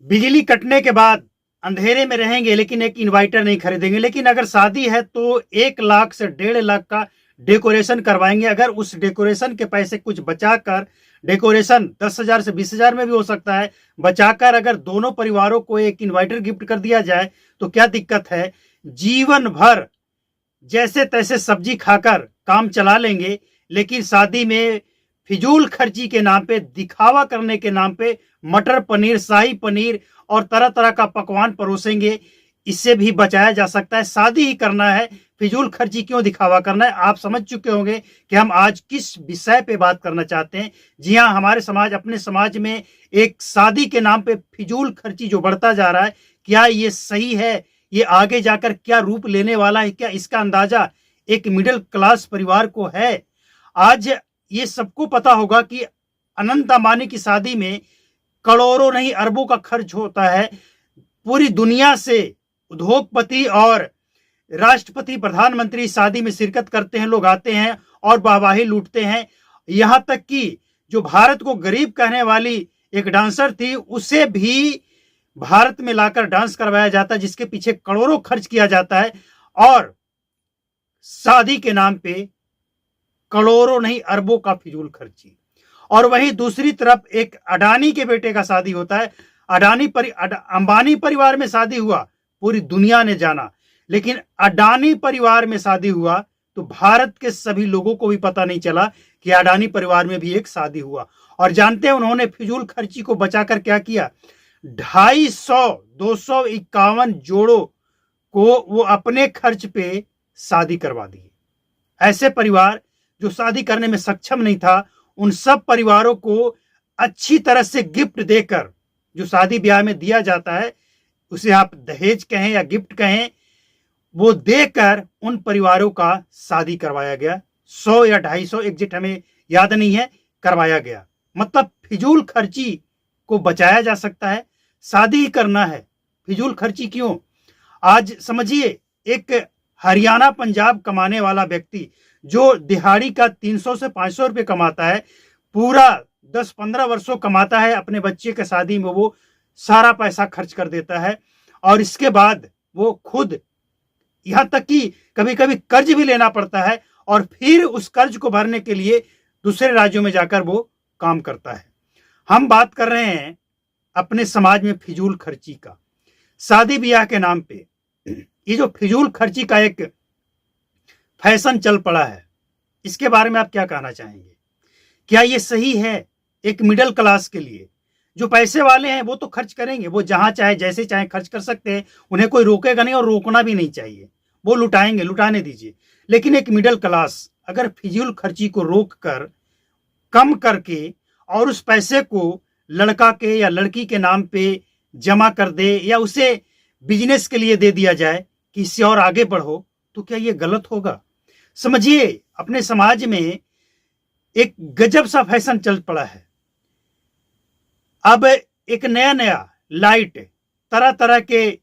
बिजली कटने के बाद अंधेरे में रहेंगे लेकिन एक इन्वर्टर नहीं खरीदेंगे। लेकिन अगर शादी है तो 1 लाख से 1.5 लाख का डेकोरेशन करवाएंगे। अगर उस डेकोरेशन के पैसे कुछ बचाकर, डेकोरेशन 10,000 से 20,000 में भी हो सकता है, बचाकर अगर दोनों परिवारों को एक इन्वर्टर गिफ्ट कर दिया जाए तो क्या दिक्कत है। जीवन भर जैसे तैसे सब्जी खाकर काम चला लेंगे, लेकिन शादी में फिजूल खर्ची के नाम पे, दिखावा करने के नाम पे मटर पनीर, शाही पनीर और तरह तरह का पकवान परोसेंगे। इससे भी बचाया जा सकता है। शादी ही करना है, फिजूल खर्ची क्यों दिखावा करना है। आप समझ चुके होंगे कि हम आज किस विषय पे बात करना चाहते हैं। जी हाँ, हमारे समाज, अपने समाज में एक शादी के नाम पे फिजूल खर्ची जो बढ़ता जा रहा है, क्या ये सही है? ये आगे जाकर क्या रूप लेने वाला है? क्या इसका अंदाजा एक मिडिल क्लास परिवार को है? आज ये सबको पता होगा कि अनंत अंबानी की शादी में करोड़ों नहीं अरबों का खर्च होता है। पूरी दुनिया से उद्योगपति और राष्ट्रपति, प्रधानमंत्री शादी में शिरकत करते हैं, लोग आते हैं और वाहवाही लूटते हैं। यहां तक कि जो भारत को गरीब कहने वाली एक डांसर थी, उसे भी भारत में लाकर डांस करवाया जाता है, जिसके पीछे करोड़ों खर्च किया जाता है। और शादी के नाम पे करोड़ों नहीं अरबों का फिजूल खर्ची। और वहीं दूसरी तरफ एक अडानी के बेटे का शादी होता है। अंबानी परिवार में शादी हुआ, पूरी दुनिया ने जाना। लेकिन अडानी परिवार में शादी हुआ तो भारत के सभी लोगों को भी पता नहीं चला कि अडानी परिवार में भी एक शादी हुआ। और जानते हैं उन्होंने फिजूल खर्ची को बचाकर क्या किया? 251 जोड़ों को वो अपने खर्च पे शादी करवा दी। ऐसे परिवार जो शादी करने में सक्षम नहीं था, उन सब परिवारों को अच्छी तरह से गिफ्ट देकर, जो शादी ब्याह में दिया जाता है, उसे आप दहेज कहें या गिफ्ट कहें, वो देकर उन परिवारों का शादी करवाया गया। 100 या 250 एग्जिट हमें याद नहीं है, करवाया गया। मतलब फिजूल खर्ची को बचाया जा सकता है। शादी ही करना है, फिजूल खर्ची क्यों? आज समझिए, एक हरियाणा पंजाब कमाने वाला व्यक्ति जो दिहाड़ी का 300 से 500 रुपये कमाता है, पूरा 10-15 वर्षों कमाता है, अपने बच्चे के शादी में वो सारा पैसा खर्च कर देता है। और इसके बाद वो खुद, यहां तक कि कभी कभी कर्ज भी लेना पड़ता है, और फिर उस कर्ज को भरने के लिए दूसरे राज्यों में जाकर वो काम करता है। हम बात कर रहे हैं अपने समाज में फिजूल खर्ची का, शादी ब्याह के नाम पे। ये जो फिजूल खर्ची का एक फैशन चल पड़ा है, इसके बारे में आप क्या कहना चाहेंगे? क्या ये सही है एक मिडिल क्लास के लिए? जो पैसे वाले हैं वो तो खर्च करेंगे, वो जहां चाहे जैसे चाहे खर्च कर सकते हैं, उन्हें कोई रोकेगा नहीं और रोकना भी नहीं चाहिए। वो लुटाएंगे, लुटाने दीजिए। लेकिन एक मिडिल क्लास अगर फिजूल खर्ची को रोक कर, कम करके, और उस पैसे को लड़का के या लड़की के नाम पे जमा कर दे, या उसे बिजनेस के लिए दे दिया जाए कि इससे और आगे बढ़ो, तो क्या ये गलत होगा? समझिए, अपने समाज में एक गजब सा फैशन चल पड़ा है। अब एक नया नया लाइट, तरह तरह के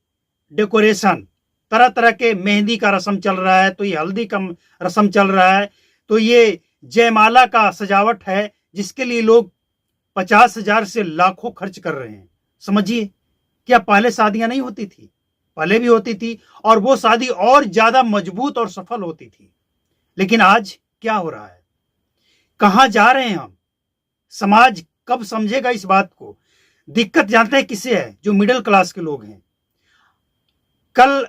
डेकोरेशन, तरह तरह के मेहंदी का रस्म चल रहा है, तो ये हल्दी का रस्म चल रहा है, तो ये जयमाला का सजावट है, जिसके लिए लोग 50,000 से लाखों खर्च कर रहे हैं। समझिए, क्या पहले शादियां नहीं होती थी? पहले भी होती थी, और वो शादी और ज्यादा मजबूत और सफल होती थी। लेकिन आज क्या हो रहा है? कहां जा रहे हैं हम? समाज कब समझेगा इस बात को? दिक्कत जानते हैं किससे है? जो मिडिल क्लास के लोग हैं। कल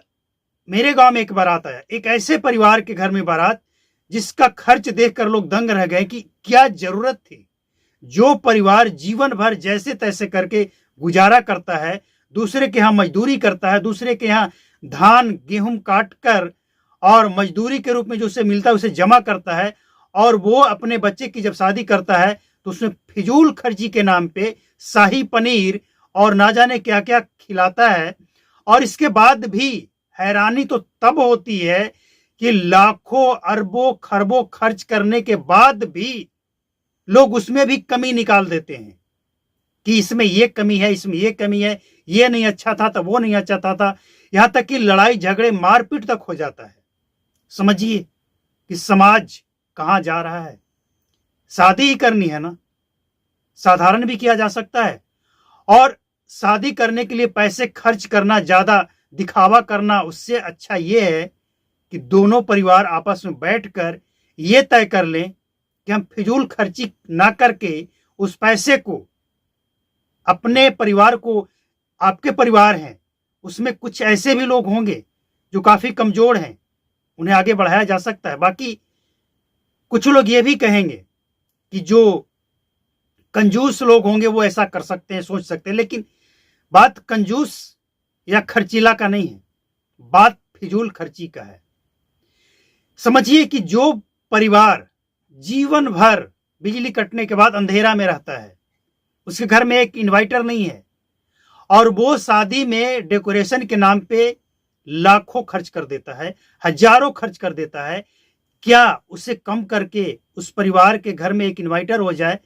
मेरे गांव में एक बारात आया, एक ऐसे परिवार के घर में बारात जिसका खर्च देखकर लोग दंग रह गए कि क्या जरूरत थी। जो परिवार जीवन भर जैसे तैसे करके गुजारा करता है, दूसरे के यहां मजदूरी करता है, दूसरे के यहां धान गेहूं काट कर और मजदूरी के रूप में जो उसे मिलता है उसे जमा करता है, और वो अपने बच्चे की जब शादी करता है तो उसमें फिजूल खर्ची के नाम पे शाही पनीर और ना जाने क्या क्या खिलाता है। और इसके बाद भी हैरानी तो तब होती है कि लाखों अरबों खरबों खर्च करने के बाद भी लोग उसमें भी कमी निकाल देते हैं कि इसमें ये कमी है, इसमें ये कमी है, ये नहीं अच्छा था तो वो नहीं अच्छा था। यहां तक कि लड़ाई झगड़े मारपीट तक हो जाता है। समझिए कि समाज कहां जा रहा है। शादी ही करनी है ना, साधारण भी किया जा सकता है। और शादी करने के लिए पैसे खर्च करना, ज्यादा दिखावा करना, उससे अच्छा ये है कि दोनों परिवार आपस में बैठकर ये तय कर लें कि हम फिजूल खर्ची ना करके उस पैसे को अपने परिवार को, आपके परिवार हैं उसमें कुछ ऐसे भी लोग होंगे जो काफी कमजोर हैं, उन्हें आगे बढ़ाया जा सकता है। बाकी कुछ लोग ये भी कहेंगे कि जो कंजूस लोग होंगे वो ऐसा कर सकते हैं, सोच सकते हैं, लेकिन बात कंजूस या खर्चीला का नहीं है, बात फिजूल खर्ची का है। समझिए कि जो परिवार जीवन भर बिजली कटने के बाद अंधेरा में रहता है, उसके घर में एक इन्वर्टर नहीं है और वो शादी में डेकोरेशन के नाम पे लाखों खर्च कर देता है, हजारों खर्च कर देता है, क्या उसे कम करके उस परिवार के घर में एक इन्वर्टर हो जाए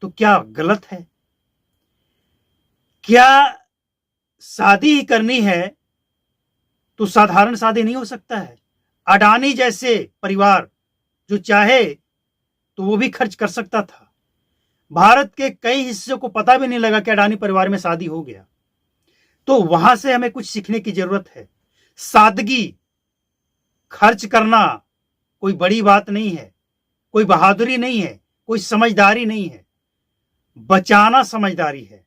तो क्या गलत है? क्या शादी ही करनी है तो साधारण शादी नहीं हो सकता है? अडानी जैसे परिवार जो चाहे तो वो भी खर्च कर सकता था। भारत के कई हिस्सों को पता भी नहीं लगा कि अडानी परिवार में शादी हो गया। तो वहां से हमें कुछ सीखने की जरूरत है। सादगी, खर्च करना कोई बड़ी बात नहीं है, कोई बहादुरी नहीं है, कोई समझदारी नहीं है, बचाना समझदारी है।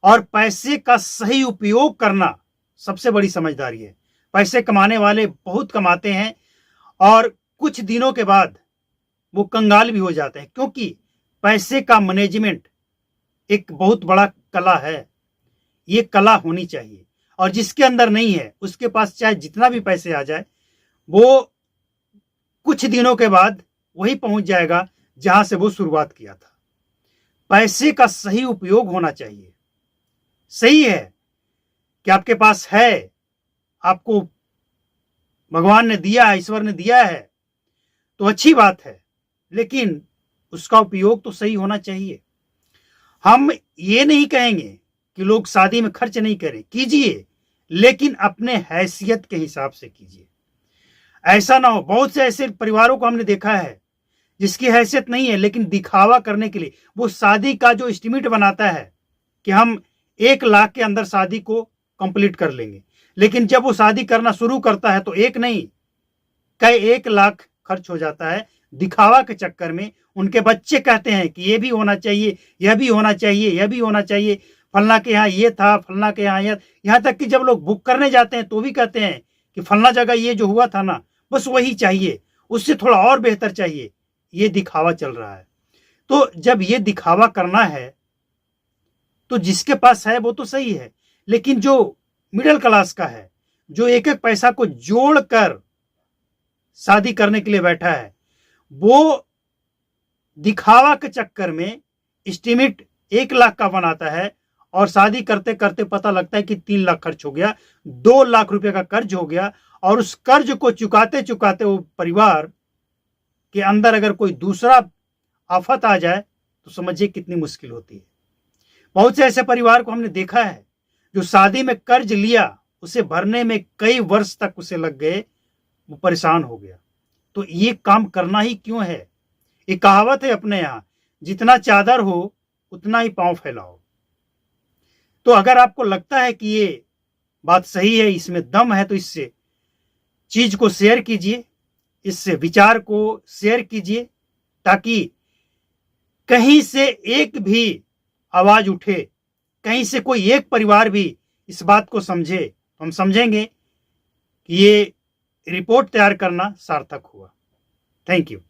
और पैसे का सही उपयोग करना सबसे बड़ी समझदारी है। पैसे कमाने वाले बहुत कमाते हैं और कुछ दिनों के बाद वो कंगाल भी हो जाते हैं, क्योंकि पैसे का मैनेजमेंट एक बहुत बड़ा कला है। ये कला होनी चाहिए और जिसके अंदर नहीं है उसके पास चाहे जितना भी पैसे आ जाए, वो कुछ दिनों के बाद वही पहुंच जाएगा जहां से वो शुरुआत किया था। पैसे का सही उपयोग होना चाहिए। सही है कि आपके पास है, आपको भगवान ने दिया है, ईश्वर ने दिया है, तो अच्छी बात है, लेकिन उसका उपयोग तो सही होना चाहिए। हम ये नहीं कहेंगे कि लोग शादी में खर्च नहीं करें, कीजिए, लेकिन अपने हैसियत के हिसाब से कीजिए। ऐसा ना हो, बहुत से ऐसे परिवारों को हमने देखा है जिसकी हैसियत नहीं है, लेकिन दिखावा करने के लिए वो शादी का जो एस्टिमेट बनाता है कि हम 1 लाख के अंदर शादी को कंप्लीट कर लेंगे, लेकिन जब वो शादी करना शुरू करता है तो एक नहीं कई 1 लाख खर्च हो जाता है दिखावा के चक्कर में। उनके बच्चे कहते हैं कि ये भी होना चाहिए, यह भी होना चाहिए, यह भी होना चाहिए, फलना के यहाँ ये था, फलना के यहाँ यह, यहाँ तक कि जब लोग बुक करने जाते हैं तो भी कहते हैं कि फलना जगह ये जो हुआ था ना, बस वही चाहिए, उससे थोड़ा और बेहतर चाहिए। ये दिखावा चल रहा है। तो जब ये दिखावा करना है तो जिसके पास है वो तो सही है, लेकिन जो मिडिल क्लास का है, जो एक एक पैसा को जोड़कर शादी करने के लिए बैठा है, वो दिखावा के चक्कर में एस्टिमेट 1 लाख का बनाता है और शादी करते करते पता लगता है कि 3 लाख खर्च हो गया, 2 लाख रुपए का कर्ज हो गया। और उस कर्ज को चुकाते चुकाते वो परिवार के अंदर अगर कोई दूसरा आफत आ जाए तो समझिए कितनी मुश्किल होती है। बहुत से ऐसे परिवार को हमने देखा है जो शादी में कर्ज लिया, उसे भरने में कई वर्ष तक उसे लग गए, वो परेशान हो गया। तो ये काम करना ही क्यों है? एक कहावत है अपने यहाँ, जितना चादर हो उतना ही पांव फैलाओ। तो अगर आपको लगता है कि ये बात सही है, इसमें दम है, तो इससे चीज को शेयर कीजिए, इससे विचार को शेयर कीजिए, ताकि कहीं से एक भी आवाज उठे, कहीं से कोई एक परिवार भी इस बात को समझे, तो हम समझेंगे कि ये रिपोर्ट तैयार करना सार्थक हुआ। Thank you.